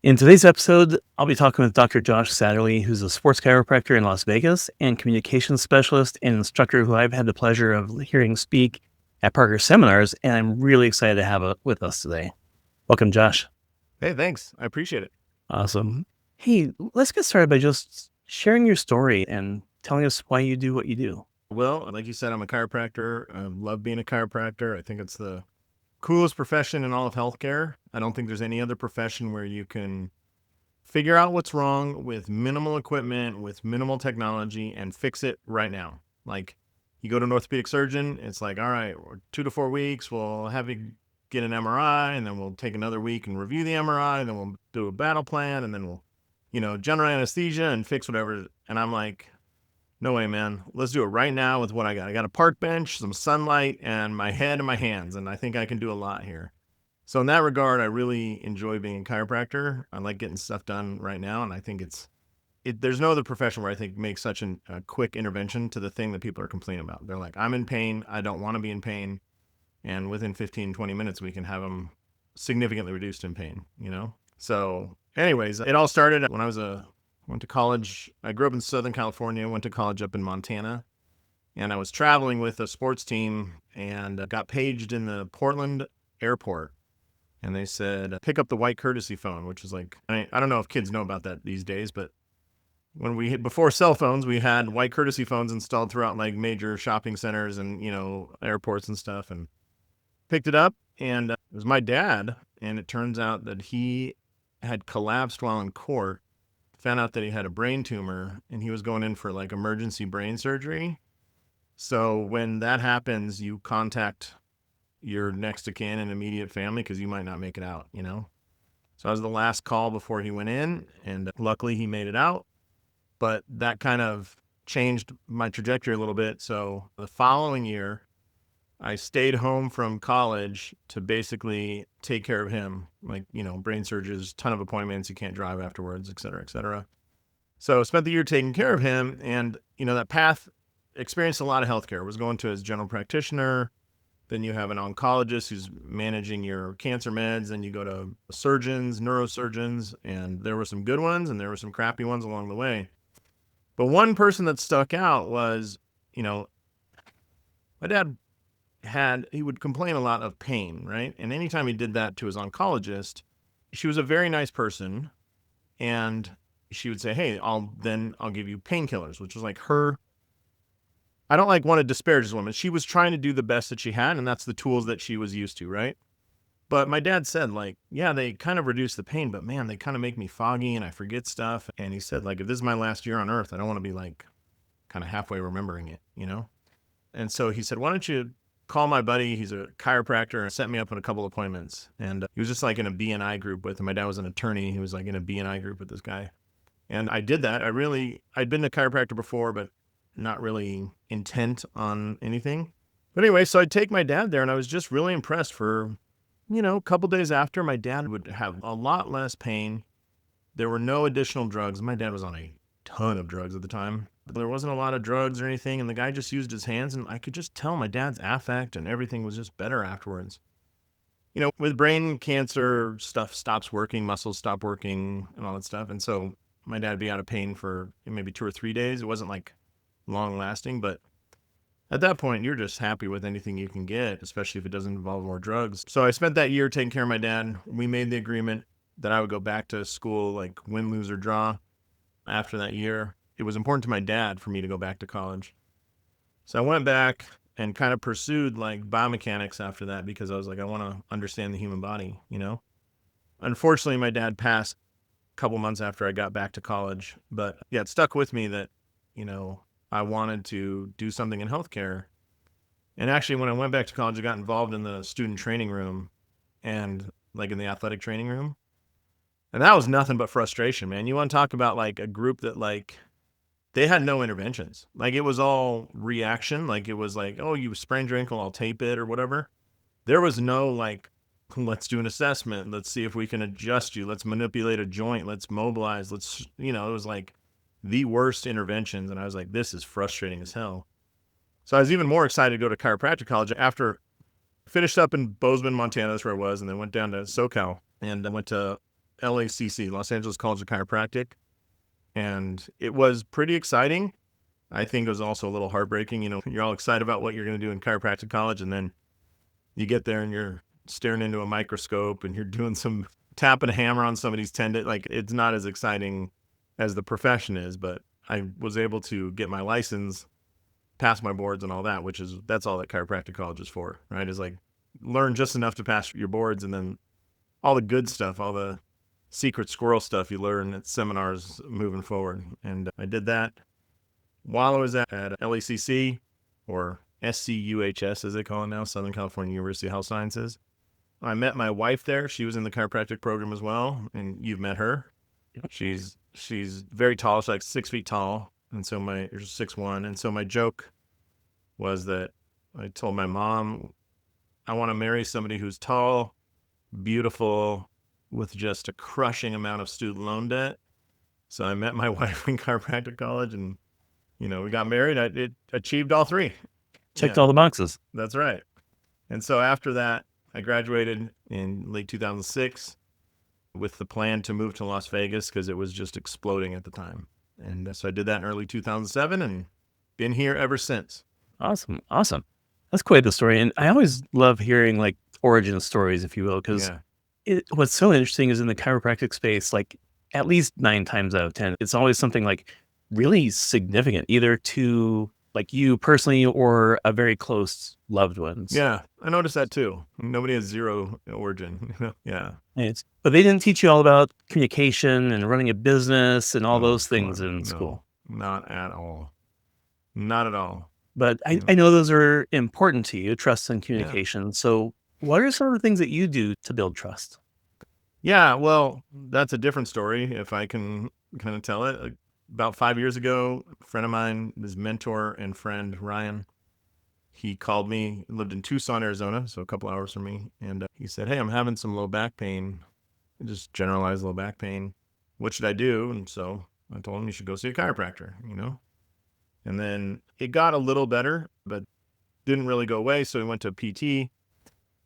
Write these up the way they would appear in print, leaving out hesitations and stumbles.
In today's episode, I'll be talking with Dr. Josh Satterlee, who's a sports chiropractor in Las Vegas and communications specialist and instructor who I've had the pleasure of hearing speak at Parker seminars. And I'm really excited to have with us today. Welcome, Josh. Hey, thanks. I appreciate it. Awesome. Hey, let's get started by just sharing your story and telling us why you do what you do. Well, like you said, I'm a chiropractor. I love being a chiropractor. I think it's the coolest profession in all of healthcare. I don't think there's any other profession where you can figure out what's wrong with minimal equipment, with minimal technology, and fix it right now. Like you go to an orthopedic surgeon, it's like, all right, 2 to 4 weeks, we'll have you get an MRI, and then we'll take another week and review the MRI, and then we'll do a battle plan, and then we'll, general anesthesia and fix whatever. And I'm like, no way, man. Let's do it right now with what I got. I got a park bench, some sunlight, and my head and my hands, and I think I can do a lot here. So in that regard, I really enjoy being a chiropractor. I like getting stuff done right now, and I think there's no other profession where I think makes such a quick intervention to the thing that people are complaining about. They're like, I'm in pain. I don't want to be in pain. And within 15, 20 minutes, we can have them significantly reduced in pain. So anyways, it all started when went to college. I grew up in Southern California, went to college up in Montana, and I was traveling with a sports team and got paged in the Portland airport. And they said, pick up the white courtesy phone, which is like, I don't know if kids know about that these days, but before cell phones, we had white courtesy phones installed throughout like major shopping centers and, airports and stuff, and picked it up. And it was my dad. And it turns out that he had collapsed while in court, found out that he had a brain tumor, and he was going in for like emergency brain surgery. So when that happens, you contact your next of kin and immediate family because you might not make it out. So I was the last call before he went in, and luckily he made it out. But that kind of changed my trajectory a little bit. So the following year, I stayed home from college to basically take care of him. Like, brain surgeries, ton of appointments, you can't drive afterwards, et cetera, et cetera. So I spent the year taking care of him, and, that path, experienced a lot of healthcare. I was going to his general practitioner. Then you have an oncologist who's managing your cancer meds. Then you go to surgeons, neurosurgeons, and there were some good ones and there were some crappy ones along the way. But one person that stuck out was, my dad he would complain a lot of pain, right? And anytime he did that to his oncologist, she was a very nice person. And she would say, hey, I'll give you painkillers, which was like her. I don't want to disparage this woman. She was trying to do the best that she had, and that's the tools that she was used to, right? But my dad said, yeah, they kind of reduce the pain, but man, they kind of make me foggy and I forget stuff. And he said, if this is my last year on earth, I don't want to be kind of halfway remembering it. And so he said, why don't you call my buddy? He's a chiropractor, and set me up on a couple appointments. And he was just in a BNI group with him. My dad was an attorney. He was in a BNI group with this guy. And I did that. I'd been a chiropractor before, but not really intent on anything. But anyway, so I'd take my dad there, and I was just really impressed for, a couple days after. My dad would have a lot less pain. There were no additional drugs. My dad was on a ton of drugs at the time. There wasn't a lot of drugs or anything, and the guy just used his hands, and I could just tell my dad's affect and everything was just better afterwards. With brain cancer, stuff stops working, muscles stop working, and all that stuff. And so my dad would be out of pain for maybe 2 or 3 days. It wasn't long lasting, but at that point, you're just happy with anything you can get, especially if it doesn't involve more drugs. So I spent that year taking care of my dad. We made the agreement that I would go back to school, win, lose, or draw after that year. It was important to my dad for me to go back to college. So I went back and kind of pursued biomechanics after that because I was I want to understand the human body. Unfortunately, my dad passed a couple months after I got back to college, but yeah, it stuck with me that, I wanted to do something in healthcare. And actually, when I went back to college, I got involved in the student training room and in the athletic training room. And that was nothing but frustration, man. You want to talk about a group that they had no interventions. It was all reaction. It was oh, you sprained your ankle, I'll tape it or whatever. There was no let's do an assessment. Let's see if we can adjust you. Let's manipulate a joint. Let's mobilize. It was the worst interventions. And I was this is frustrating as hell. So I was even more excited to go to chiropractic college after I finished up in Bozeman, Montana. That's where I was. And then went down to SoCal and I went to LACC, Los Angeles College of Chiropractic. And it was pretty exciting. I think it was also a little heartbreaking. You're all excited about what you're going to do in chiropractic college, and then you get there and you're staring into a microscope and you're doing some tapping a hammer on somebody's tendon. Like, it's not as exciting as the profession is, but I was able to get my license, pass my boards and all that, that's all that chiropractic college is for, right? Is like learn just enough to pass your boards, and then all the good stuff, all the secret squirrel stuff you learn at seminars moving forward. And I did that while I was at LACC, or SCUHS as they call it now, Southern California University of Health Sciences. I met my wife there. She was in the chiropractic program as well, and you've met her. Yep. She's very tall. She's like 6 feet tall, and so 6'1". And so my joke was that I told my mom, I want to marry somebody who's tall, beautiful, with just a crushing amount of student loan debt. So I met my wife in chiropractic college, and we got married. It achieved all three. Checked all the boxes. That's right. And so after that, I graduated in late 2006 with the plan to move to Las Vegas because it was just exploding at the time. And so I did that in early 2007 and been here ever since. Awesome. That's quite the story. And I always love hearing like origin stories, if you will, because what's so interesting is in the chiropractic space, like at least 9 times out of 10, it's always something like really significant, either to like you personally or a very close loved ones. Yeah, I noticed that too. Nobody has zero origin. Yeah. But they didn't teach you all about communication and running a business and all those things in school. Not at all. Not at all. But I know those are important to you, trust and communication. Yeah. So what are some of the things that you do to build trust? Yeah, well, that's a different story if I can kind of tell it. About 5 years ago, a friend of mine, his mentor and friend, Ryan, he called me, lived in Tucson, Arizona, so a couple hours from me. And he said, hey, I'm having some low back pain, just generalized low back pain. What should I do? And so I told him you should go see a chiropractor, And then it got a little better, but didn't really go away. So he went to a PT.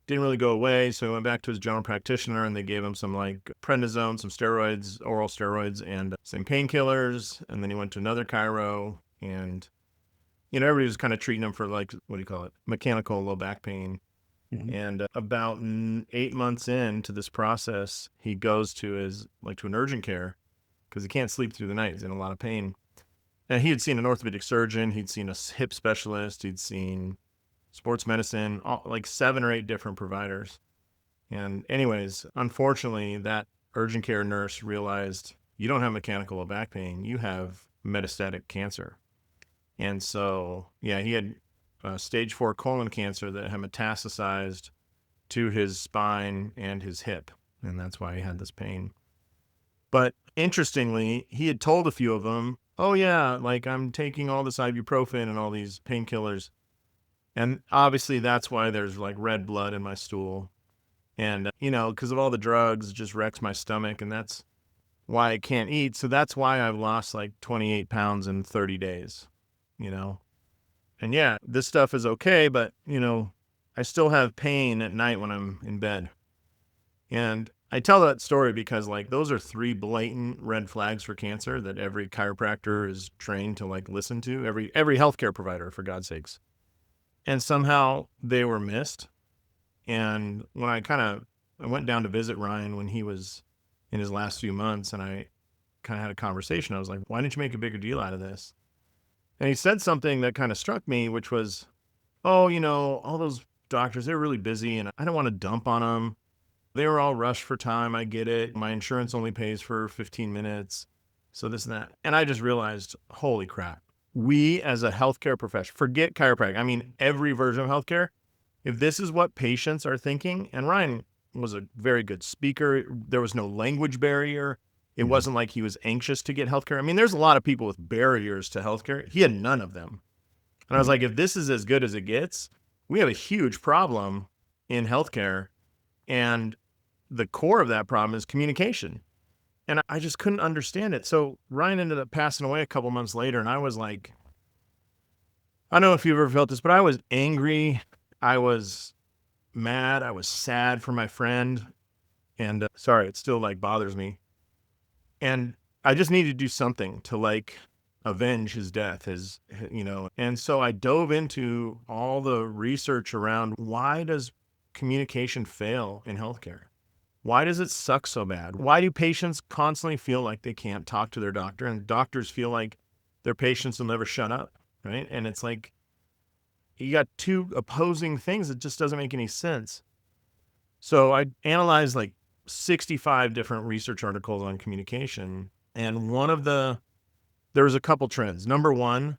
Didn't really go away, so he went back to his general practitioner, and they gave him some like prednisone, some steroids, oral steroids, and some painkillers. And then he went to another chiro, and everybody was kind of treating him for like, what do you call it, mechanical low back pain. Mm-hmm. And about 8 months into this process, he goes to an urgent care because he can't sleep through the night. He's in a lot of pain. And he had seen an orthopedic surgeon, he'd seen a hip specialist, he'd seen sports medicine, like 7 or 8 different providers. And anyways, unfortunately, that urgent care nurse realized you don't have mechanical low back pain, you have metastatic cancer. And so, yeah, he had stage 4 colon cancer that had metastasized to his spine and his hip. And that's why he had this pain. But interestingly, he had told a few of them, oh yeah, like I'm taking all this ibuprofen and all these painkillers. And obviously that's why there's like red blood in my stool. And, because of all the drugs, it just wrecks my stomach. And that's why I can't eat. So that's why I've lost like 28 pounds in 30 days, And yeah, this stuff is okay, but, I still have pain at night when I'm in bed. And I tell that story because like those are 3 blatant red flags for cancer that every chiropractor is trained to like listen to, every healthcare provider, for God's sakes. And somehow they were missed. And when I went down to visit Ryan when he was in his last few months, and I kind of had a conversation, I was like, why didn't you make a bigger deal out of this? And he said something that kind of struck me, which was, oh, all those doctors, they're really busy and I don't want to dump on them. They were all rushed for time. I get it. My insurance only pays for 15 minutes. So this and that. And I just realized, holy crap. We as a healthcare profession, forget chiropractic. I mean, every version of healthcare, if this is what patients are thinking, and Ryan was a very good speaker, there was no language barrier. It wasn't like he was anxious to get healthcare. I mean, there's a lot of people with barriers to healthcare. He had none of them. And I was like, if this is as good as it gets, we have a huge problem in healthcare. And the core of that problem is communication. And I just couldn't understand it. So Ryan ended up passing away a couple months later. And I was like, I don't know if you've ever felt this, but I was angry. I was mad. I was sad for my friend. And sorry, it still like bothers me. And I just needed to do something to like avenge his death, And so I dove into all the research around why does communication fail in healthcare? Why does it suck so bad? Why do patients constantly feel like they can't talk to their doctor, and doctors feel like their patients will never shut up, right? And it's like you got two opposing things. It just doesn't make any sense. So I analyzed like 65 different research articles on communication. And there was a couple trends. Number one,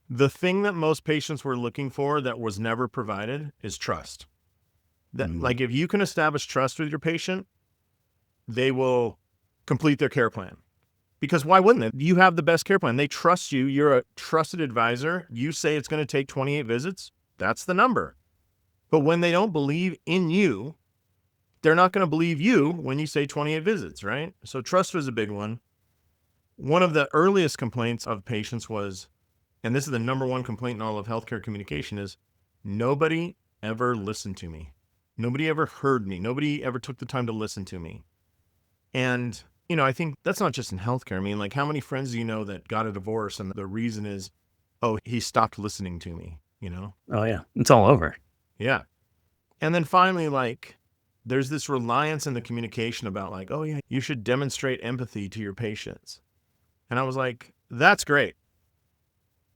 the thing that most patients were looking for that was never provided is trust. That, like, if you can establish trust with your patient, they will complete their care plan. Because why wouldn't they? You have the best care plan. They trust you. You're a trusted advisor. You say it's going to take 28 visits. That's the number. But when they don't believe in you, they're not going to believe you when you say 28 visits, right? So trust was a big one. One of the earliest complaints of patients was, and this is the number one complaint in all of healthcare communication, is nobody ever listened to me. Nobody ever heard me. Nobody ever took the time to listen to me. And, I think that's not just in healthcare. I mean, like, how many friends do you know that got a divorce and the reason is, oh, he stopped listening to me, Oh, yeah. It's all over. Yeah. And then finally, like, there's this reliance in the communication about like, oh yeah, you should demonstrate empathy to your patients. And I was like, that's great.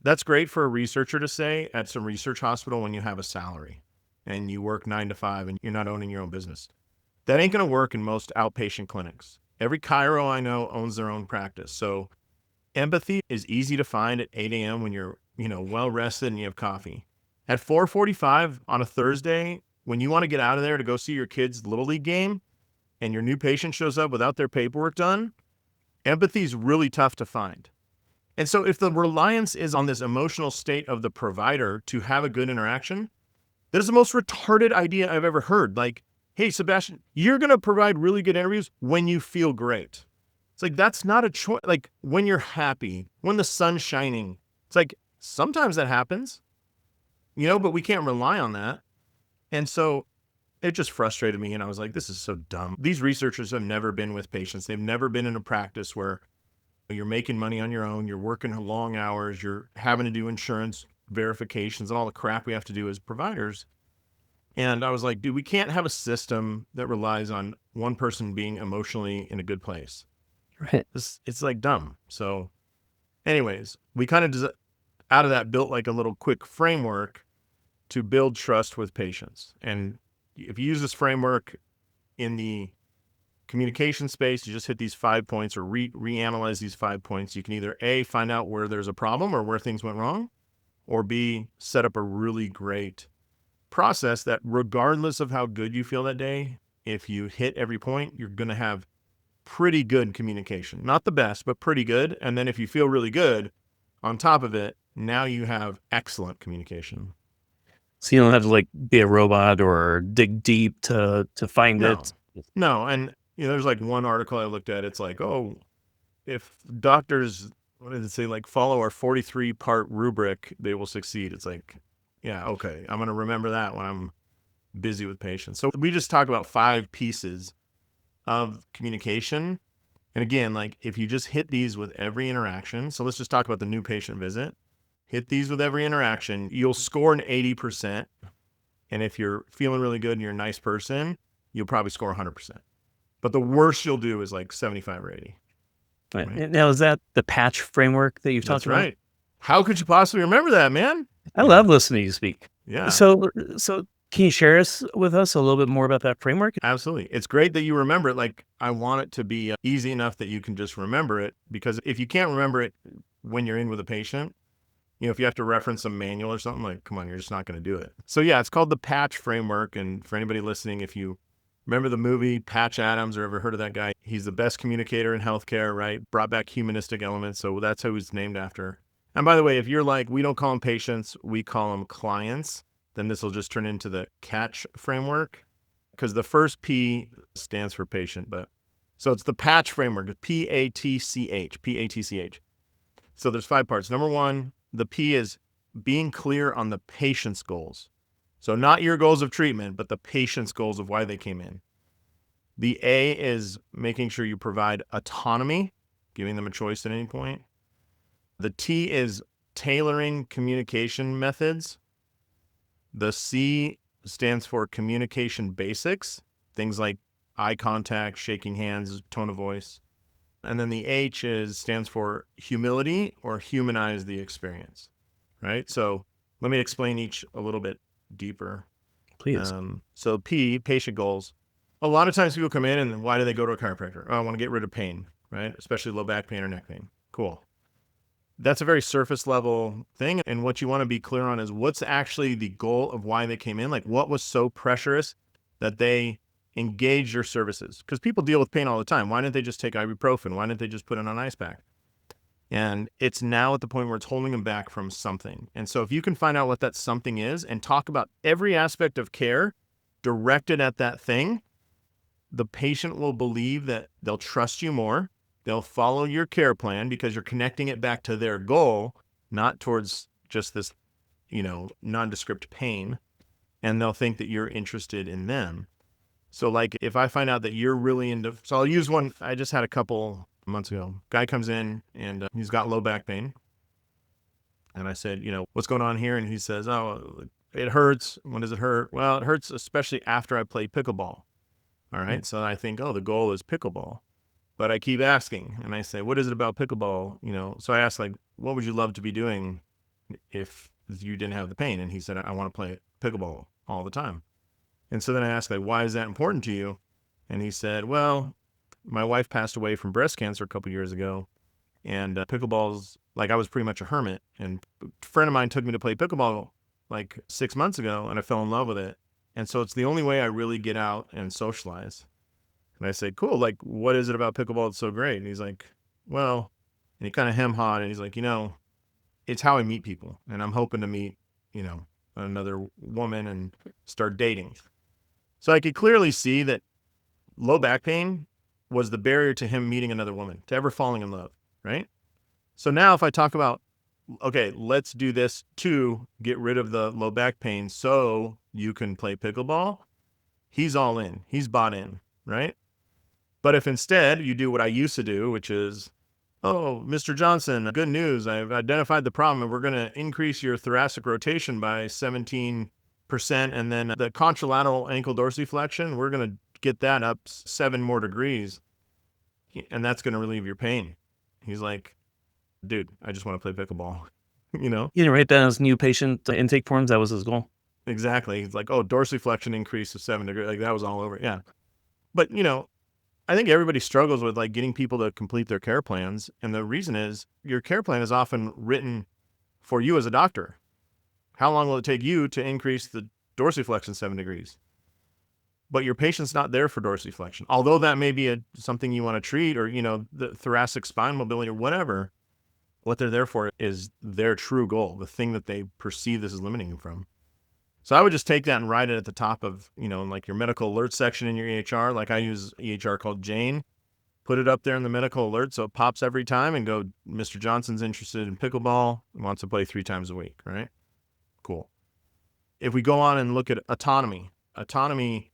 That's great for a researcher to say at some research hospital when you have a salary and you work 9 to 5 and you're not owning your own business. That ain't going to work in most outpatient clinics. Every chiro I know owns their own practice. So empathy is easy to find at 8 a.m. when you're, well rested and you have coffee. At 4:45 on a Thursday, when you want to get out of there to go see your kid's Little League game and your new patient shows up without their paperwork done, empathy is really tough to find. And so if the reliance is on this emotional state of the provider to have a good interaction, that is the most retarded idea I've ever heard. Like, hey, Sebastian, you're going to provide really good interviews when you feel great. It's like, that's not a choice. Like, when you're happy, when the sun's shining, it's like, sometimes that happens, but we can't rely on that. And so it just frustrated me. And I was like, this is so dumb. These researchers have never been with patients. They've never been in a practice where you're making money on your own. You're working long hours. You're having to do insurance verifications and all the crap we have to do as providers. And I was like, dude, we can't have a system that relies on one person being emotionally in a good place. Right. It's like dumb. So anyways, we kind of out of that built like a little quick framework to build trust with patients. And if you use this framework in the communication space, you just hit these 5 points or reanalyze these 5 points. You can either A, find out where there's a problem or where things went wrong, or B, set up a really great process that regardless of how good you feel that day, if you hit every point, you're going to have pretty good communication. Not the best, but pretty good. And then if you feel really good on top of it, now you have excellent communication. So you don't have to like be a robot or dig deep to find it. No. And there's like one article I looked at. It's like, oh, if doctors, what did it say? Like follow our 43-part rubric, they will succeed. It's like, yeah, okay. I'm going to remember that when I'm busy with patients. So we just talked about 5 pieces of communication. And again, like if you just hit these with every interaction, so let's just talk about the new patient visit. Hit these with every interaction, you'll score an 80%. And if you're feeling really good and you're a nice person, you'll probably score 100%. But the worst you'll do is like 75 or 80. Right. Now, is that the patch framework that you've talked about? That's right. How could you possibly remember that, man? I love listening to you speak. Yeah. So can you share with us a little bit more about that framework? Absolutely. It's great that you remember it. Like, I want it to be easy enough that you can just remember it, because if you can't remember it when you're in with a patient, if you have to reference a manual or something, like, come on, you're just not going to do it. So yeah, it's called the patch framework. And for anybody listening, if you remember the movie Patch Adams or ever heard of that guy, he's the best communicator in healthcare, right? Brought back humanistic elements. So that's who he's named after. And by the way, if you're like, we don't call them patients, we call them clients, then this will just turn into the catch framework, because the first P stands for patient. But so it's the patch framework, P-A-T-C-H. So there's 5 parts. Number 1, the P is being clear on the patient's goals. So not your goals of treatment, but the patient's goals of why they came in. The A is making sure you provide autonomy, giving them a choice at any point. The T is tailoring communication methods. The C stands for communication basics, things like eye contact, shaking hands, tone of voice. And then the H stands for humility or humanize the experience, right? So let me explain each a little bit deeper. Please. So P, patient goals. A lot of times people come in and why do they go to a chiropractor? Oh, I want to get rid of pain, right? Especially low back pain or neck pain. Cool. That's a very surface level thing. And what you want to be clear on is what's actually the goal of why they came in. Like what was so pressurous that they engaged your services? Because people deal with pain all the time. Why didn't they just take ibuprofen? Why didn't they just put it on an ice pack? And it's now at the point where it's holding them back from something. And so if you can find out what that something is and talk about every aspect of care directed at that thing, the patient will believe that they'll trust you more. They'll follow your care plan because you're connecting it back to their goal, not towards just this, nondescript pain. And they'll think that you're interested in them. So like if I find out that you're really into, so I'll use one, I just had a couple months ago. Guy comes in and he's got low back pain. And I said, what's going on here? And he says, oh, it hurts. When does it hurt? Well, it hurts especially after I play pickleball. All right. So I think, oh, the goal is pickleball. But I keep asking and I say, what is it about pickleball? So I asked like, what would you love to be doing if you didn't have the pain? And he said, I want to play pickleball all the time. And so then I asked like, why is that important to you? And he said, well, my wife passed away from breast cancer a couple years ago. And pickleball's like, I was pretty much a hermit. And a friend of mine took me to play pickleball like 6 months ago and I fell in love with it. And so it's the only way I really get out and socialize. And I said, cool, like, what is it about pickleball that's so great? And he's like, well, and he kind of hem-hawed and he's like, it's how I meet people. And I'm hoping to meet, another woman and start dating. So I could clearly see that low back pain was the barrier to him meeting another woman, to ever falling in love, right? So now if I talk about, okay, let's do this to get rid of the low back pain so you can play pickleball, he's all in. He's bought in, right? But if instead you do what I used to do, which is, oh, Mr. Johnson, good news. I've identified the problem and we're going to increase your thoracic rotation by 17%. And then the contralateral ankle dorsiflexion, we're going to get that up 7 more degrees. And that's going to relieve your pain. He's like, dude, I just want to play pickleball, You didn't write that as new patient intake forms. That was his goal. Exactly. He's like, oh, dorsiflexion increase of 7 degrees. Like that was all over. Yeah. But, I think everybody struggles with like getting people to complete their care plans. And the reason is your care plan is often written for you as a doctor. How long will it take you to increase the dorsiflexion 7 degrees? But your patient's not there for dorsiflexion. Although that may be something you want to treat or, the thoracic spine mobility or whatever, what they're there for is their true goal, the thing that they perceive this is limiting them from. So I would just take that and write it at the top of, like your medical alert section in your EHR. Like I use EHR called Jane. Put it up there in the medical alert so it pops every time and go, Mr. Johnson's interested in pickleball, wants to play 3 times a week, right? Cool. If we go on and look at autonomy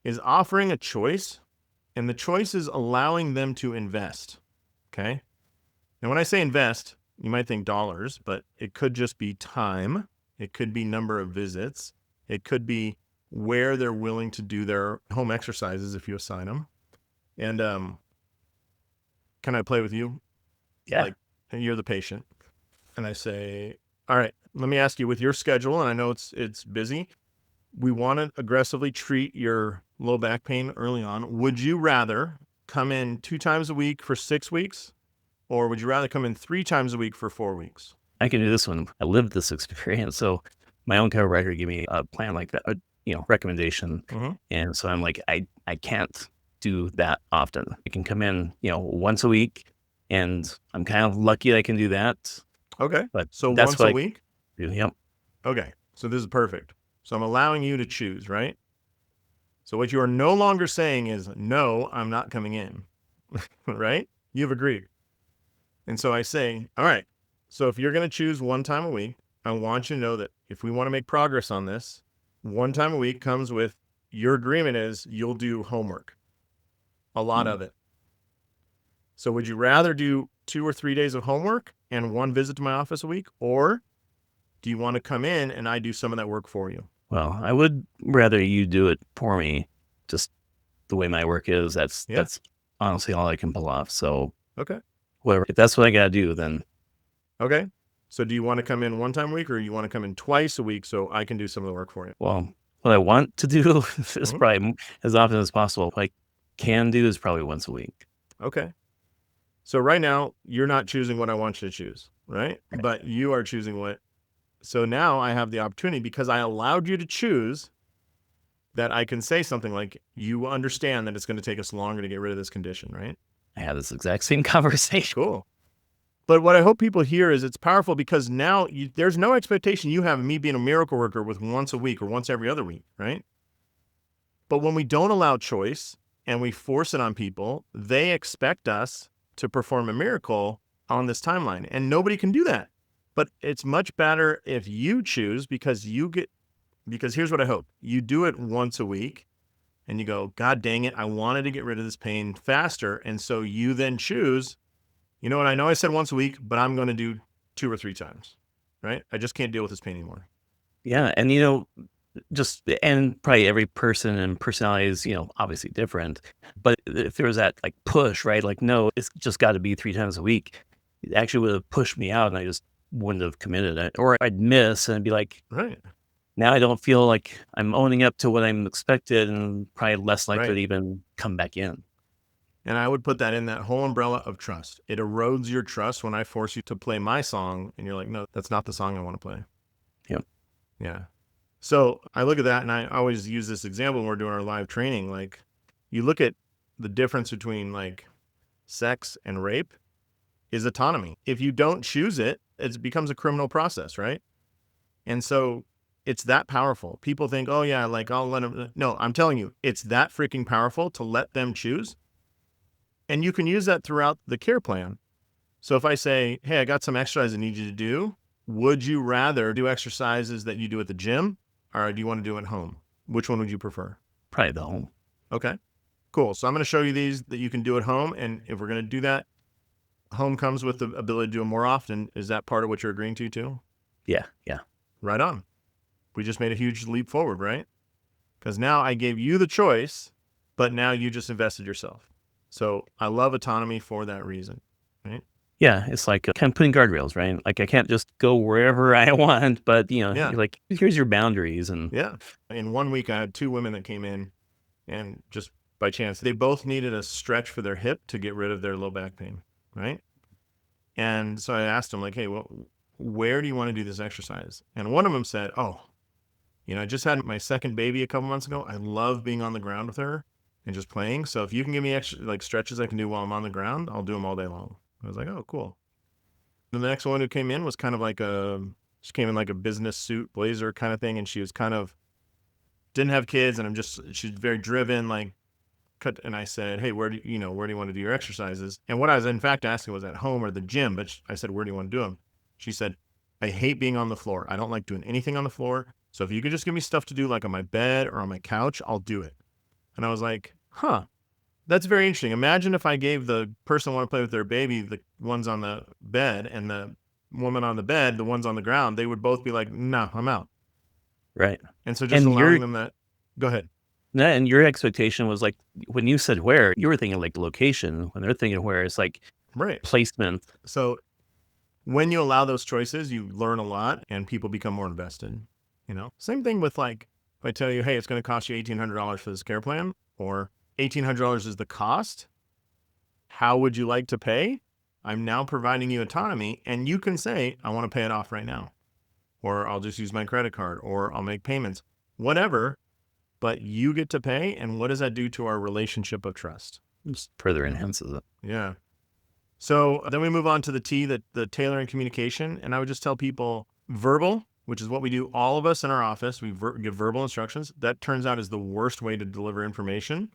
is offering a choice, and the choice is allowing them to invest, okay? And when I say invest, you might think dollars, but it could just be time. It could be number of visits. It could be where they're willing to do their home exercises if you assign them. And can I play with you? Yeah. Like you're the patient. And I say, all right, let me ask you with your schedule, and I know it's busy. We want to aggressively treat your low back pain early on. Would you rather come in 2 times a week for 6 weeks? Or would you rather come in 3 times a week for 4 weeks? I can do this one. I lived this experience. So my own chiropractor gave me a plan like that, recommendation. Mm-hmm. And so I'm like, I can't do that often. I can come in, once a week, and I'm kind of lucky I can do that. Okay. But So that's once what a week? Yep. Okay. So this is perfect. So I'm allowing you to choose, right? So what you are no longer saying is, no, I'm not coming in, right? You've agreed. And so I say, all right, so if you're going to choose 1 time a week, I want you to know that if we want to make progress on this, 1 time a week comes with your agreement is you'll do homework. a lot of it. So would you rather do 2 or 3 days of homework and 1 visit to my office a week? Or do you want to come in and I do some of that work for you? Well, I would rather you do it for me. Just the way my work is, Yeah. that's honestly all I can pull off. So Okay. whatever, if that's what I gotta do, then Okay. So do you want to come in 1 time a week or you want to come in twice a week so I can do some of the work for you? well, what I want to do is Mhm. probably as often as possible. What I can do is probably once a week. Okay. So right now, you're not choosing what I want you to choose, right? But you are choosing what. So now I have the opportunity because I allowed you to choose that I can say something like, you understand that it's going to take us longer to get rid of this condition, right? I had this exact same conversation. Cool. But what I hope people hear is it's powerful because now there's no expectation you have of me being a miracle worker with once a week or once every other week, right? But when we don't allow choice and we force it on people, they expect us to perform a miracle on this timeline. And nobody can do that. But it's much better if you choose because because here's what I hope. You do it once a week and you go, God dang it, I wanted to get rid of this pain faster. And so you then choose, you know what, I know I said once a week, but I'm going to do 2 or 3 times, right? I just can't deal with this pain anymore. Yeah, and just and probably every person and personality is, obviously different. But if there was that like push, right? Like, no, it's just got to be 3 times a week. It actually would have pushed me out, and I just wouldn't have committed it, or I'd miss and be like, Right. now I don't feel like I'm owning up to what I'm expected, and probably less likely Right. to even come back in. And I would put that in that whole umbrella of trust. It erodes your trust when I force you to play my song and you're like, no, that's not the song I want to play. Yeah, Yeah. So I look at that and I always use this example when we're doing our live training. Like, you look at the difference between like sex and rape is autonomy. If you don't choose it, it becomes a criminal process, right? And so it's that powerful. People think, oh, yeah, like I'll let them. No, I'm telling you, it's that freaking powerful to let them choose. And you can use that throughout the care plan. So if I say, hey, I got some exercise I need you to do, would you rather do exercises that you do at the gym or do you want to do at home? Which one would you prefer? probably the home. Okay, cool. So I'm going to show you these that you can do at home. And if we're going to do that, home comes with the ability to do them more often. Is that part of what you're agreeing to too? Yeah, yeah, Right on. We just made a huge leap forward, right? Because now I gave you the choice, but now you just invested yourself. So I love autonomy for that reason, right? yeah. It's like kind of putting guardrails, right? Like I can't just go wherever I want, but Yeah, you're like, here's your boundaries, and yeah. In 1 week, I had 2 women that came in, and just by chance, they both needed a stretch for their hip to get rid of their low back pain, right? And so I asked them, like, hey, well, where do you want to do this exercise? And one of them said, oh, I just had my second baby a couple months ago. I love being on the ground with her and just playing. So if you can give me extra like stretches I can do while I'm on the ground, I'll do them all day long. I was like, oh, cool. Then the next one who came in was kind of like she came in like a business suit blazer kind of thing. And she was kind of, didn't have kids. And she's very driven, like, and I said, hey, where do you want to do your exercises? And what I was in fact asking was at home or the gym, but I said, where do you want to do them? She said, I hate being on the floor. I don't like doing anything on the floor. So if you could just give me stuff to do like on my bed or on my couch, I'll do it. And I was like, huh, that's very interesting. Imagine if I gave the person who want to play with their baby the ones on the bed and the woman on the bed, the ones on the ground, they would both be like, no, I'm out. right. And so just And allowing them that, go ahead. your expectation was like when you said where, you were thinking like location. When they're thinking where, it's like Right. placement. So when you allow those choices, you learn a lot and people become more invested. Same thing with like, if I tell you, hey, it's going to cost you $1,800 for this care plan, or $1,800 is the cost. How would you like to pay? I'm now providing you autonomy, and you can say, I want to pay it off right now, or I'll just use my credit card, or I'll make payments, whatever. But you get to pay. And what does that do to our relationship of trust? Just further enhances it. Yeah. So then we move on to the T, the tailoring communication. And I would just tell people verbal, which is what we do, all of us in our office. We give verbal instructions. That turns out is the worst way to deliver information,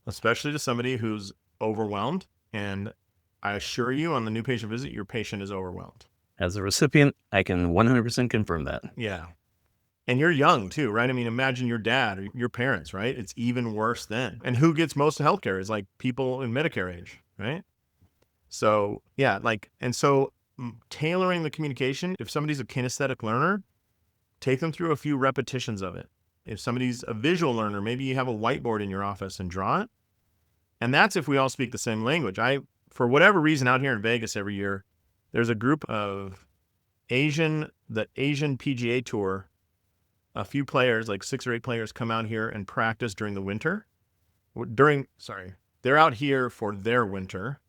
especially to somebody who's overwhelmed. And I assure you on the new patient visit, your patient is overwhelmed. As a recipient, I can 100% confirm that. Yeah. And you're young too, right? I mean, imagine your dad or your parents, right? It's even worse then. And who gets most of healthcare is like people in Medicare age, right? So yeah, like, and so tailoring the communication, if somebody's a kinesthetic learner, take them through a few repetitions of it. If somebody's a visual learner, maybe you have a whiteboard in your office and draw it. And that's if we all speak the same language. For whatever reason, out here in Vegas every year, there's a group of the Asian PGA Tour. A few players, like 6 or 8 players, come out here and practice during the winter. They're out here for their winter.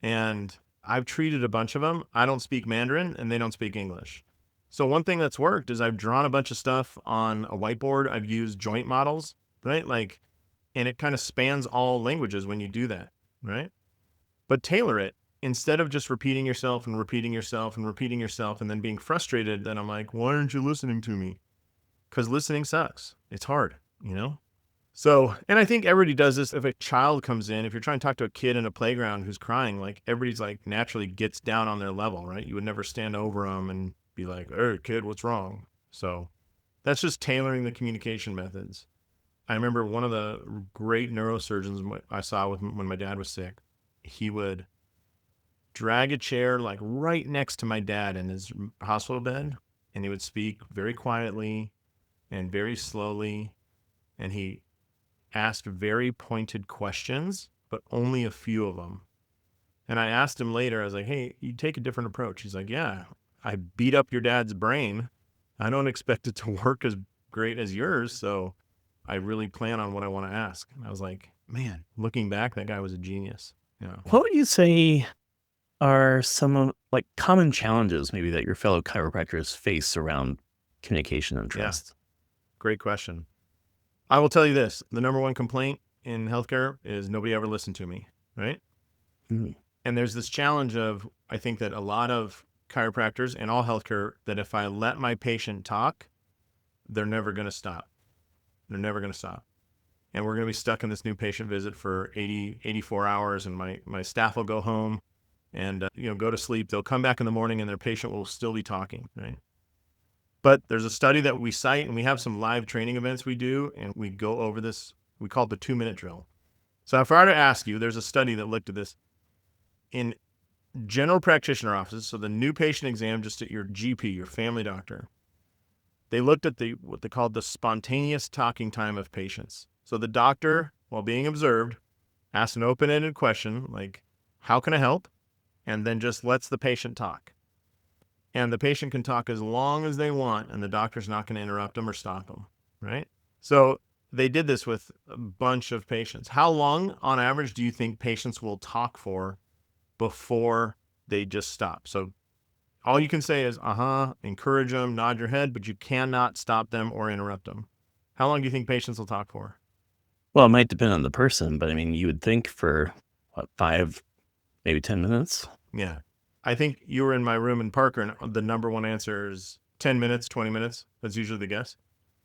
And I've treated a bunch of them. I don't speak Mandarin and they don't speak English. So one thing that's worked is I've drawn a bunch of stuff on a whiteboard. I've used joint models, right? Like, and it kind of spans all languages when you do that, right? But tailor it instead of just repeating yourself and repeating yourself and repeating yourself and then being frustrated. Then I'm like, why aren't you listening to me? Because listening sucks. It's hard, you know? So, and I think everybody does this. If a child comes in, if you're trying to talk to a kid in a playground who's crying, like everybody's like naturally gets down on their level, right? You would never stand over them and be like, hey, kid, what's wrong? So that's just tailoring the communication methods. I remember one of the great neurosurgeons I saw when my dad was sick, he would drag a chair like right next to my dad in his hospital bed, and he would speak very quietly and very slowly, and he asked very pointed questions, but only a few of them. And I asked him later, I was like, hey, you take a different approach. He's like, yeah, I beat up your dad's brain. I don't expect it to work as great as yours, so I really plan on what I want to ask. And I was like, man, looking back, that guy was a genius. Yeah. What would you say are some like common challenges maybe that your fellow chiropractors face around communication and trust? Great question. I will tell you this. The number one complaint in healthcare is nobody ever listened to me, right? Mm. And there's this challenge of, I think that a lot of chiropractors and all healthcare, that if I let my patient talk, they're never going to stop. They're never going to stop. And we're going to be stuck in this new patient visit for 84 hours. And my staff will go home and, go to sleep. They'll come back in the morning and their patient will still be talking, right? But there's a study that we cite, and we have some live training events we do, and we go over this. We call it the 2-minute drill. So if I were to ask you, there's a study that looked at this in general practitioner offices. So the new patient exam, just at your GP, your family doctor, they looked at what they called the spontaneous talking time of patients. So the doctor, while being observed, asks an open-ended question like, how can I help? And then just lets the patient talk. And the patient can talk as long as they want, and the doctor's not going to interrupt them or stop them, right? So they did this with a bunch of patients. How long, on average, do you think patients will talk for before they just stop? So all you can say is, encourage them, nod your head, but you cannot stop them or interrupt them. How long do you think patients will talk for? Well, it might depend on the person, but I mean, you would think for 5, maybe 10 minutes. Yeah. I think you were in my room in Parker, and the number one answer is 10 minutes, 20 minutes. That's usually the guess.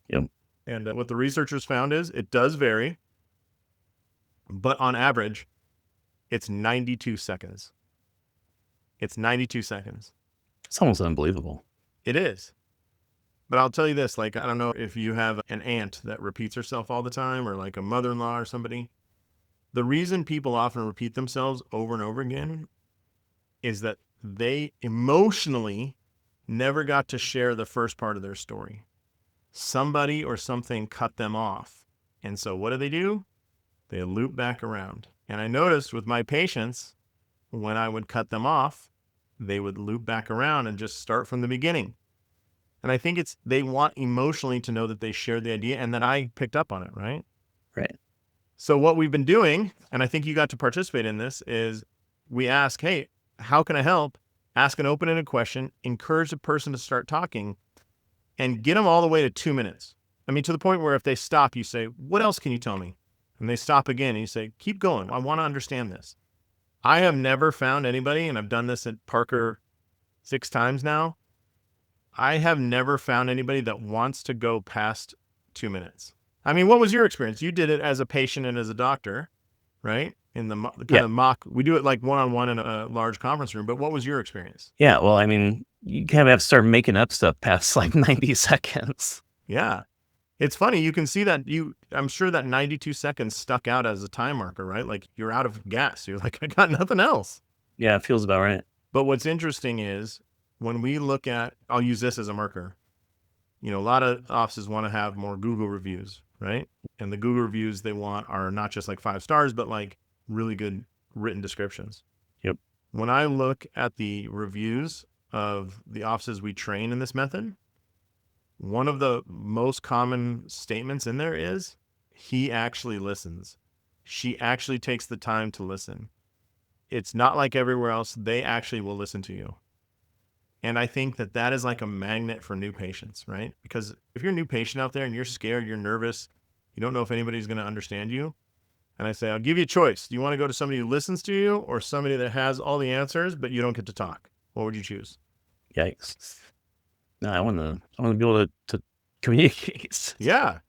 Yep. And what the researchers found is it does vary, but on average, it's 92 seconds. It's 92 seconds. It's almost unbelievable. It is. But I'll tell you this, like, I don't know if you have an aunt that repeats herself all the time, or like a mother-in-law or somebody. The reason people often repeat themselves over and over again is that they emotionally never got to share the first part of their story. Somebody or something cut them off. And so what do? They loop back around. And I noticed with my patients, when I would cut them off, they would loop back around and just start from the beginning. And I think they want emotionally to know that they shared the idea and that I picked up on it, right? Right. So what we've been doing, and I think you got to participate in this, is we ask, hey, how can I help? Ask an open-ended question, encourage the person to start talking, and get them all the way to 2 minutes. I mean, to the point where if they stop, you say, what else can you tell me? And they stop again, and you say, keep going. I want to understand this. I have never found anybody, and I've done this at Parker 6 times now. I have never found anybody that wants to go past 2 minutes. I mean, what was your experience? You did it as a patient and as a doctor, right? In the kind of mock, we do it like one-on-one in a large conference room, but what was your experience? Yeah. Well, I mean, you kind of have to start making up stuff past like 90 seconds. Yeah. It's funny. You can see that I'm sure that 92 seconds stuck out as a time marker, right? Like you're out of gas. You're like, I got nothing else. Yeah, it feels about right. But what's interesting is when we look at, I'll use this as a marker. A lot of offices want to have more Google reviews, right? And the Google reviews they want are not just like 5 stars, but like really good written descriptions. Yep. When I look at the reviews of the offices we train in this method, one of the most common statements in there is, he actually listens. She actually takes the time to listen. It's not like everywhere else. They actually will listen to you. And I think that that is like a magnet for new patients, right? Because if you're a new patient out there and you're scared, you're nervous, you don't know if anybody's going to understand you. And I say, I'll give you a choice. Do you want to go to somebody who listens to you or somebody that has all the answers, but you don't get to talk? What would you choose? Yikes. No, I want to be able to communicate. Yeah.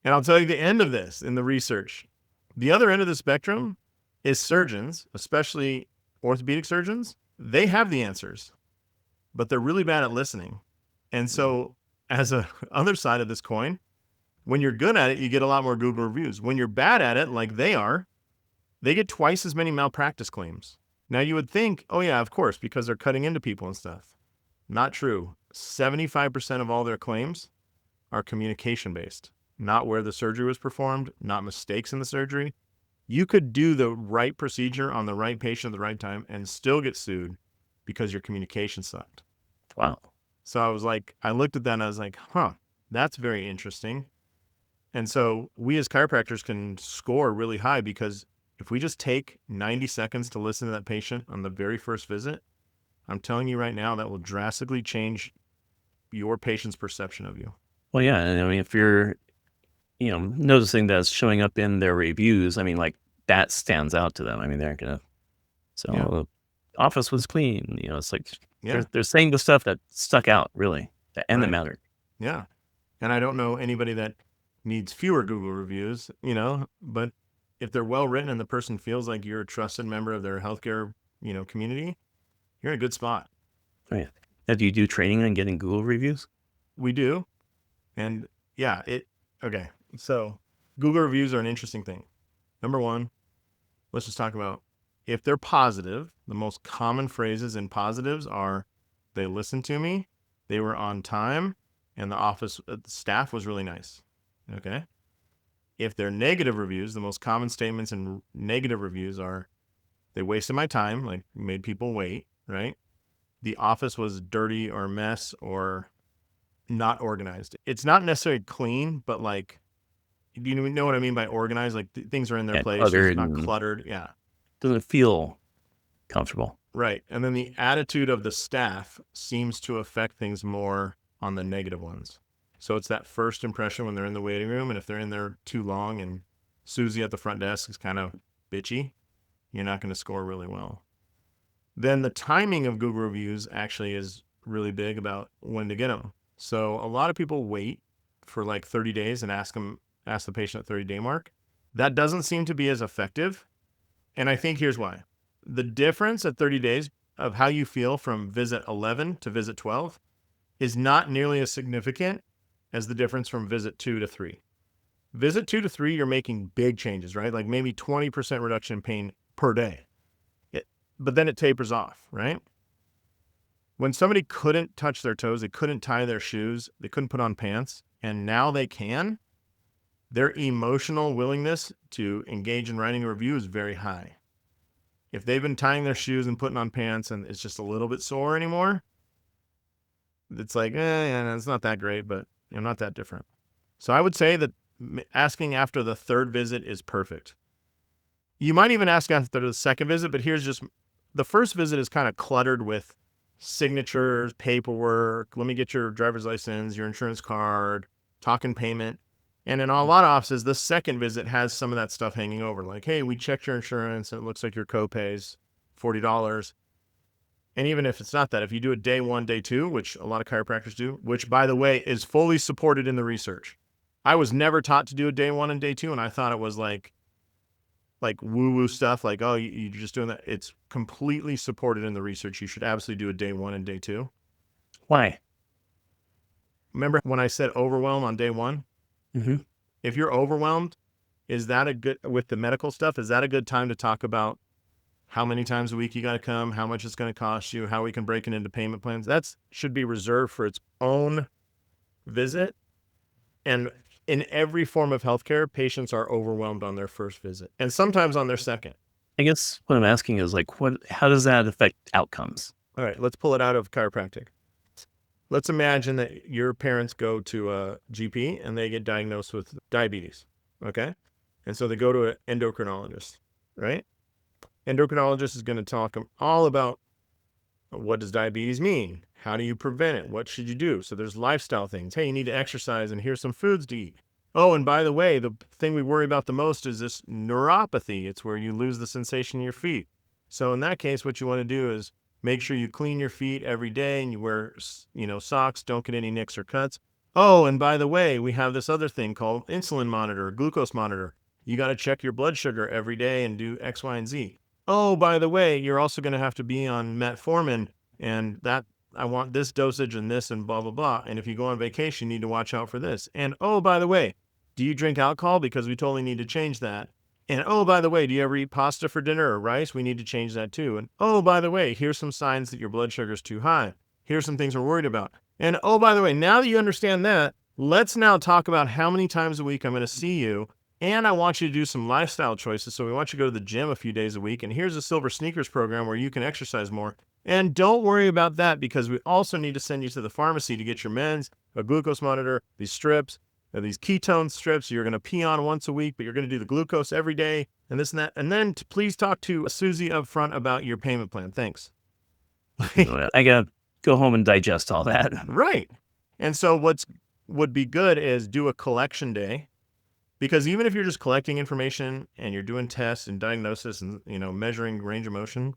And I'll tell you the end of this in the research. The other end of the spectrum is surgeons, especially orthopedic surgeons. They have the answers, but they're really bad at listening. And so, as a other side of this coin, when you're good at it, you get a lot more Google reviews. When you're bad at it, like they are, they get twice as many malpractice claims. Now, you would think, oh, yeah, of course, because they're cutting into people and stuff. Not true. 75% of all their claims are communication based, not where the surgery was performed, not mistakes in the surgery. You could do the right procedure on the right patient at the right time and still get sued because your communication sucked. Wow. So I looked at that and I was like, huh, that's very interesting. And so we as chiropractors can score really high because if we just take 90 seconds to listen to that patient on the very first visit, I'm telling you right now, that will drastically change your patient's perception of you. Well, yeah. And I mean, if you're, noticing that's showing up in their reviews, I mean, like that stands out to them. I mean, they're going to, so Yeah. the office was clean. It's like Yeah. they're saying the stuff that stuck out really and that Right. mattered. Yeah. And I don't know anybody that needs fewer Google reviews, but if they're well written and the person feels like you're a trusted member of their healthcare, community, you're in a good spot. Right. Now, do you do training on getting Google reviews? We do. And yeah, okay. So Google reviews are an interesting thing. Number one, let's just talk about if they're positive, the most common phrases in positives are, they listened to me, they were on time, and the staff was really nice. Okay. If they're negative reviews, the most common statements in negative reviews are, they wasted my time, like made people wait, right? The office was dirty or a mess or not organized. It's not necessarily clean, but like, do you know what I mean by organized? Like things are in their Yeah, place, it's cluttered not and cluttered. Yeah. doesn't feel comfortable. Right. And then the attitude of the staff seems to affect things more on the negative ones. So it's that first impression when they're in the waiting room. And if they're in there too long and Susie at the front desk is kind of bitchy, you're not going to score really well. Then the timing of Google reviews actually is really big about when to get them. So a lot of people wait for like 30 days and ask the patient at 30-day mark. That doesn't seem to be as effective. And I think here's why. The difference at 30 days of how you feel from visit 11 to visit 12 is not nearly as significant as the difference from visit 2 to 3. Visit 2 to 3, you're making big changes, right? Like maybe 20% reduction in pain per day. But then it tapers off, right? When somebody couldn't touch their toes, they couldn't tie their shoes, they couldn't put on pants, and now they can, their emotional willingness to engage in writing a review is very high. If they've been tying their shoes and putting on pants and it's just a little bit sore anymore, it's like, yeah, it's not that great, but not that different. So I would say that asking after the third visit is perfect. You might even ask after the second visit, but here's just, the first visit is kind of cluttered with signatures, paperwork. Let me get your driver's license, your insurance card, talking payment. And in a lot of offices, the second visit has some of that stuff hanging over. Like, hey, we checked your insurance and it looks like your copay's $40. And even if it's not that, if you do it day 1, day 2, which a lot of chiropractors do, which by the way is fully supported in the research. I was never taught to do a day 1 and day 2, and I thought it was like woo-woo stuff, like, oh, you're just doing that. It's completely supported in the research. You should absolutely do a day 1 and day 2. Why? Remember when I said overwhelm on day one? Hmm. If you're overwhelmed, is that a good, with the medical stuff, is that a good time to talk about how many times a week you got to come, how much it's going to cost you, how we can break it into payment plans? That should be reserved for its own visit. And in every form of healthcare, patients are overwhelmed on their first visit and sometimes on their second. I guess what I'm asking is like, how does that affect outcomes? All right, let's pull it out of chiropractic. Let's imagine that your parents go to a GP and they get diagnosed with diabetes. Okay. And so they go to an endocrinologist, right? Endocrinologist is going to talk all about what does diabetes mean? How do you prevent it? What should you do? So there's lifestyle things. Hey, you need to exercise and here's some foods to eat. Oh, and by the way, the thing we worry about the most is this neuropathy. It's where you lose the sensation in your feet. So in that case, what you want to do is make sure you clean your feet every day and you wear, socks, don't get any nicks or cuts. Oh, and by the way, we have this other thing called insulin monitor, glucose monitor. You got to check your blood sugar every day and do X, Y, and Z. Oh, by the way, you're also going to have to be on metformin, and that I want this dosage and this and blah, blah, blah. And if you go on vacation, you need to watch out for this. And oh, by the way, do you drink alcohol? Because we totally need to change that. And oh, by the way, do you ever eat pasta for dinner or rice? We need to change that too. And oh, by the way, here's some signs that your blood sugar is too high. Here's some things we're worried about. And oh, by the way, now that you understand that, let's now talk about how many times a week I'm going to see you. And I want you to do some lifestyle choices. So we want you to go to the gym a few days a week. And here's a Silver Sneakers program where you can exercise more. And don't worry about that because we also need to send you to the pharmacy to get your meds, a glucose monitor, these strips, these ketone strips you're going to pee on once a week, but you're going to do the glucose every day and this and that. And then please talk to Susie up front about your payment plan. Thanks. I got to go home and digest all that. Right. And so would be good is do a collection day. Because even if you're just collecting information and you're doing tests and diagnosis and, measuring range of motion,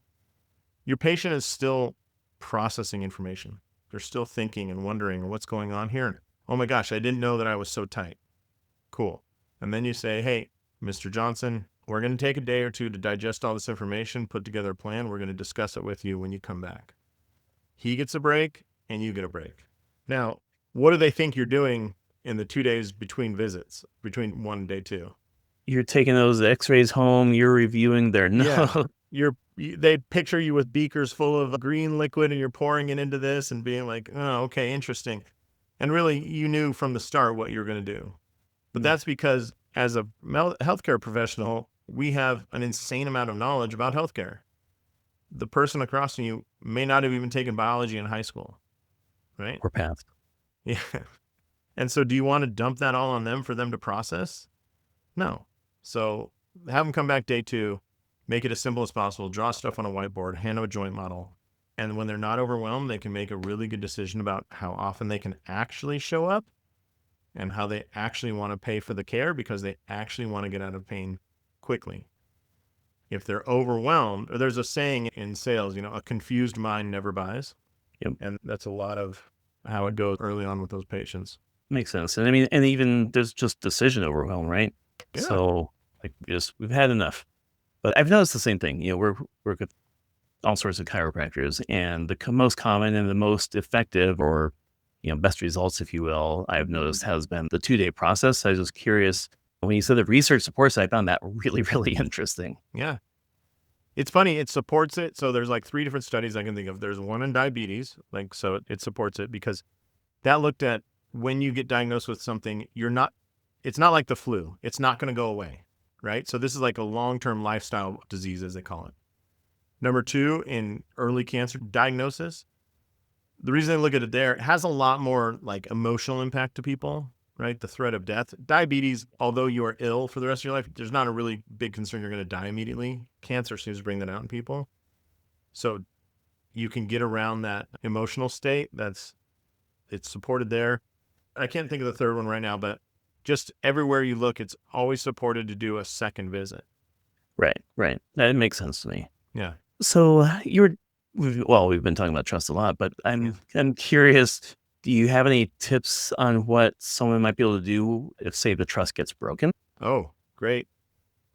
your patient is still processing information. They're still thinking and wondering what's going on here. Oh my gosh, I didn't know that I was so tight. Cool. And then you say, hey, Mr. Johnson, we're going to take a day or two to digest all this information, put together a plan. We're going to discuss it with you when you come back. He gets a break and you get a break. Now, what do they think you're doing in the 2 days between visits, between one and day two? You're taking those x-rays home, you're reviewing their notes. Yeah. They picture you with beakers full of green liquid and you're pouring it into this and being like, oh, okay, interesting. And really, you knew from the start what you were going to do. But that's because as a healthcare professional, we have an insane amount of knowledge about healthcare. The person across from you may not have even taken biology in high school, right? Or path. Yeah. And so do you want to dump that all on them for them to process? No. So have them come back day two, make it as simple as possible, draw stuff on a whiteboard, hand them a joint model. And when they're not overwhelmed, they can make a really good decision about how often they can actually show up and how they actually want to pay for the care because they actually want to get out of pain quickly. If they're overwhelmed, or there's a saying in sales, a confused mind never buys. Yep. And that's a lot of how it goes early on with those patients. Makes sense. And I mean, and even there's just decision overwhelm, right? Yeah. So like we've had enough. But I've noticed the same thing. We're with all sorts of chiropractors, and the most common and the most effective, or best results, if you will, I've noticed has been the 2-day process. I was just curious when you said the research supports it, I found that really, really interesting. Yeah. It's funny. It supports it. So there's like 3 different studies I can think of. There's one in diabetes, so it supports it because that looked at when you get diagnosed with something, it's not like the flu. It's not going to go away, right? So this is like a long-term lifestyle disease, as they call it. Number 2, in early cancer diagnosis, the reason they look at it there, it has a lot more like emotional impact to people, right? The threat of death. Diabetes, although you are ill for the rest of your life, there's not a really big concern you're going to die immediately. Cancer seems to bring that out in people. So you can get around that emotional state. It's supported there. I can't think of the third one right now, but just everywhere you look, it's always supported to do a second visit. Right. That makes sense to me. Yeah. So we've been talking about trust a lot, but I'm curious, do you have any tips on what someone might be able to do if, say, the trust gets broken? Oh, great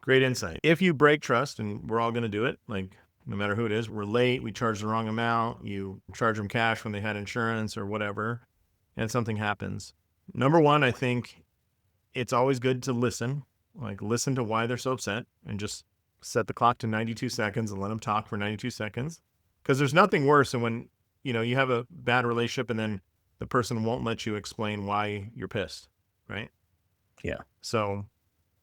insight. If you break trust, and we're all going to do it, like no matter who it is, we're late, we charge the wrong amount, you charge them cash when they had insurance or whatever, and something happens. Number one, I think it's always good to listen, like listen to why they're so upset and just set the clock to 92 seconds and let them talk for 92 seconds. Because there's nothing worse than when, you have a bad relationship and then the person won't let you explain why you're pissed, right? Yeah. So,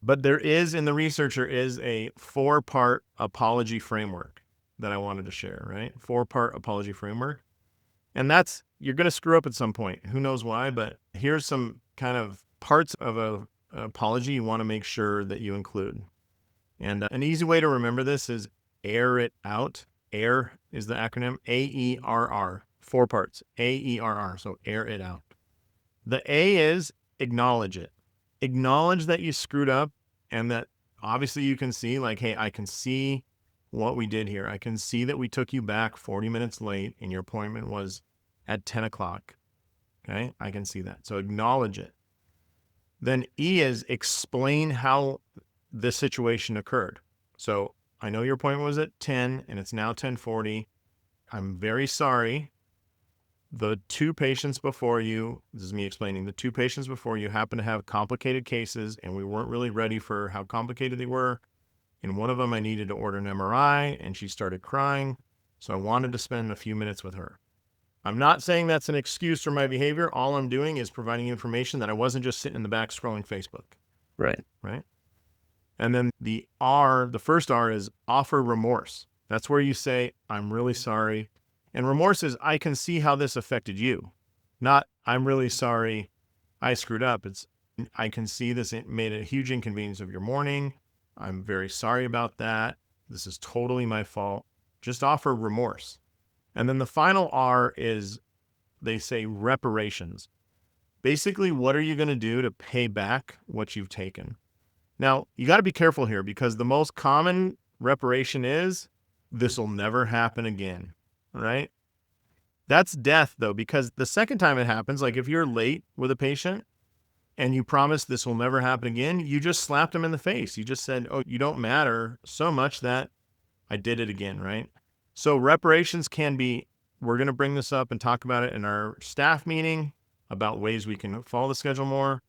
but there is in the research, there is a 4-part apology framework that I wanted to share, right? 4-part apology framework. And that's, you're going to screw up at some point. Who knows why? But here's some kind of parts of an apology you want to make sure that you include. And an easy way to remember this is air it out. AIR is the acronym, AERR. 4 parts, AERR. So air it out. The A is acknowledge it. Acknowledge that you screwed up and that obviously you can see, like, hey, I can see what we did here. I can see that we took you back 40 minutes late and your appointment was at 10 o'clock. Okay, I can see that. So acknowledge it. Then E is explain how this situation occurred. So I know your appointment was at 10 and it's now 10:40. I'm very sorry. The 2 patients before you, this is me explaining, the 2 patients before you happen to have complicated cases and we weren't really ready for how complicated they were. In one of them, I needed to order an MRI and she started crying. So I wanted to spend a few minutes with her. I'm not saying that's an excuse for my behavior. All I'm doing is providing information that I wasn't just sitting in the back scrolling Facebook. Right. Right. And then the R, the first R is offer remorse. That's where you say, I'm really sorry. And remorse is, I can see how this affected you. Not, I'm really sorry, I screwed up. It's, I can see this made a huge inconvenience of your morning. I'm very sorry about that. This is totally my fault. Just offer remorse. And then the final R is, they say reparations. Basically, what are you going to do to pay back what you've taken? Now, you got to be careful here because the most common reparation is, this will never happen again, right? That's death, though, because the second time it happens, like if you're late with a patient and you promise this will never happen again, you just slapped them in the face. You just said, oh, you don't matter so much that I did it again, right? So reparations can be, we're going to bring this up and talk about it in our staff meeting about ways we can follow the schedule more,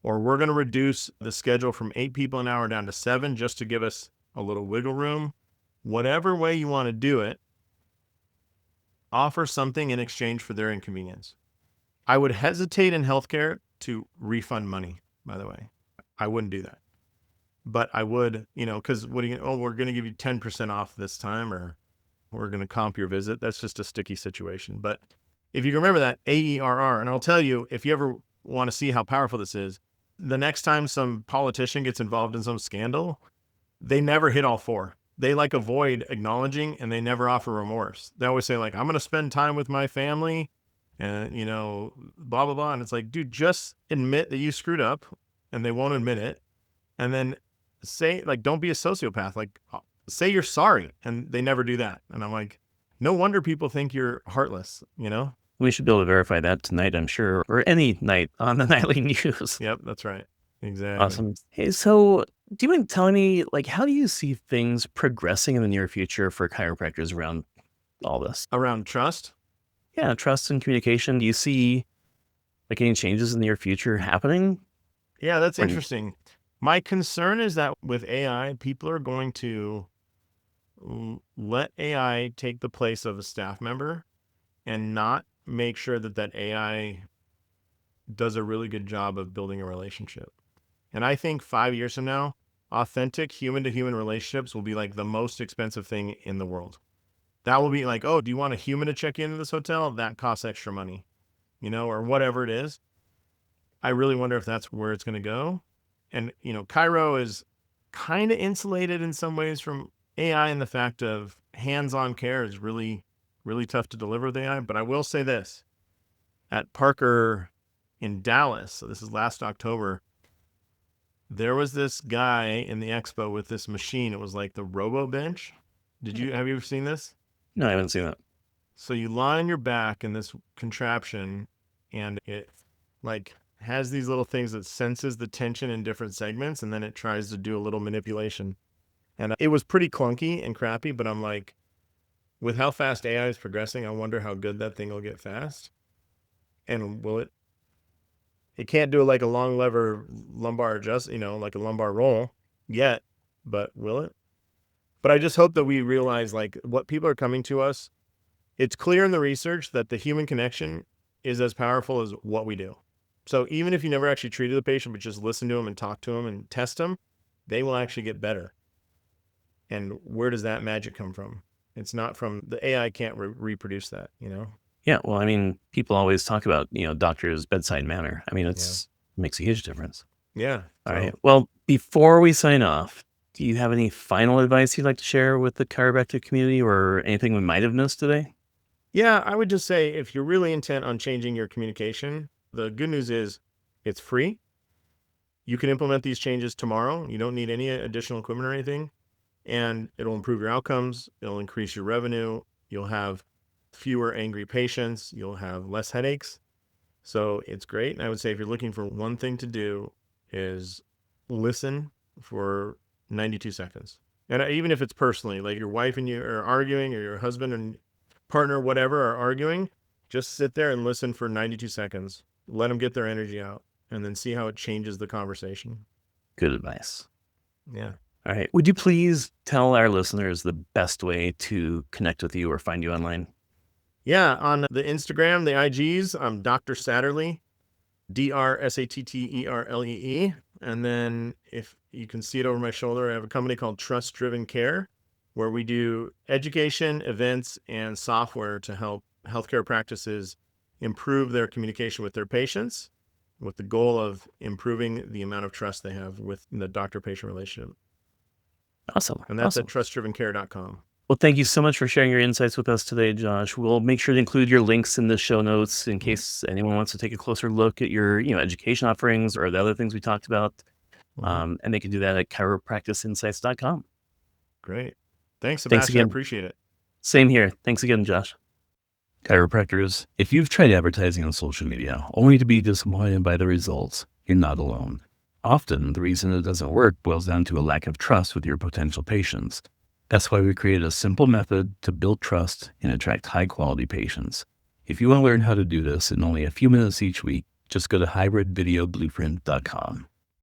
or we're going to reduce the schedule from 8 people an hour down to 7 just to give us a little wiggle room. Whatever way you want to do it, offer something in exchange for their inconvenience. I would hesitate in healthcare to refund money, by the way. I wouldn't do that. But I would, because we're going to give you 10% off this time, or we're going to comp your visit. That's just a sticky situation. But if you can remember that, AERR, and I'll tell you, if you ever want to see how powerful this is, the next time some politician gets involved in some scandal, they never hit all 4. They avoid acknowledging and they never offer remorse. They always say I'm going to spend time with my family and, blah, blah, blah. And it's like, dude, just admit that you screwed up, and they won't admit it. And then say, don't be a sociopath. Say you're sorry. And they never do that. And I'm like, no wonder people think you're heartless, We should be able to verify that tonight, I'm sure, or any night on the nightly news. Yep, that's right. Exactly. Awesome. Hey, so do you mind telling me, how do you see things progressing in the near future for chiropractors around all this? Around trust? Yeah, trust and communication. Do you see any changes in the near future happening? Yeah, that's Or- interesting. My concern is that with AI, people are going to let AI take the place of a staff member and not make sure that AI does a really good job of building a relationship. And I think 5 years from now, authentic human-to-human relationships will be the most expensive thing in the world. That will be oh, do you want a human to check into this hotel? That costs extra money, or whatever it is. I really wonder if that's where it's going to go. And, Chiro is kind of insulated in some ways from AI in the fact of hands-on care is really, really tough to deliver with AI. But I will say this, at Parker in Dallas, so this is last October, there was this guy in the expo with this machine. It was the Robo Bench. Have you ever seen this? No, I haven't seen that. So you lie on your back in this contraption and it has these little things that senses the tension in different segments, and then it tries to do a little manipulation. And it was pretty clunky and crappy, but I'm with how fast AI is progressing, I wonder how good that thing will get fast. And will it It can't do it like a long lever lumbar adjust, like a lumbar roll yet, but will it? But I just hope that we realize like what people are coming to us. It's clear in the research that the human connection is as powerful as what we do. So even if you never actually treated the patient, but just listen to them and talk to them and test them, they will actually get better. And where does that magic come from? It's not from the AI can't reproduce that, Yeah. Well, I mean, people always talk about, doctor's bedside manner. I mean, makes a huge difference. Yeah. All right. Well, before we sign off, do you have any final advice you'd like to share with the chiropractic community or anything we might have missed today? Yeah, I would just say if you're really intent on changing your communication, the good news is it's free. You can implement these changes tomorrow. You don't need any additional equipment or anything, and it'll improve your outcomes. It'll increase your revenue. You'll have fewer angry patients. You'll have less headaches. So it's great. And I would say if you're looking for one thing to do is listen for 92 seconds. And even if it's personally, like your wife and you are arguing or your husband and partner, whatever, are arguing, just sit there and listen for 92 seconds. Let them get their energy out and then see how it changes the conversation. Good advice. Yeah. All right. Would you please tell our listeners the best way to connect with you or find you online? Yeah. On the Instagram, the IGs, I'm Dr. Satterlee, DrSatterlee. And then if you can see it over my shoulder, I have a company called Trust Driven Care, where we do education, events, and software to help healthcare practices improve their communication with their patients with the goal of improving the amount of trust they have with the doctor-patient relationship. Awesome. And that's at trustdrivencare.com. Well, thank you so much for sharing your insights with us today, Josh. We'll make sure to include your links in the show notes in case anyone wants to take a closer look at your, education offerings or the other things we talked about. And they can do that at chiropracticeinsights.com. Great. Thanks, Sebastian. Thanks again. I appreciate it. Same here. Thanks again, Josh. Chiropractors, if you've tried advertising on social media only to be disappointed by the results, you're not alone. Often, the reason it doesn't work boils down to a lack of trust with your potential patients. That's why we created a simple method to build trust and attract high-quality patients. If you want to learn how to do this in only a few minutes each week, just go to hybridvideoblueprint.com.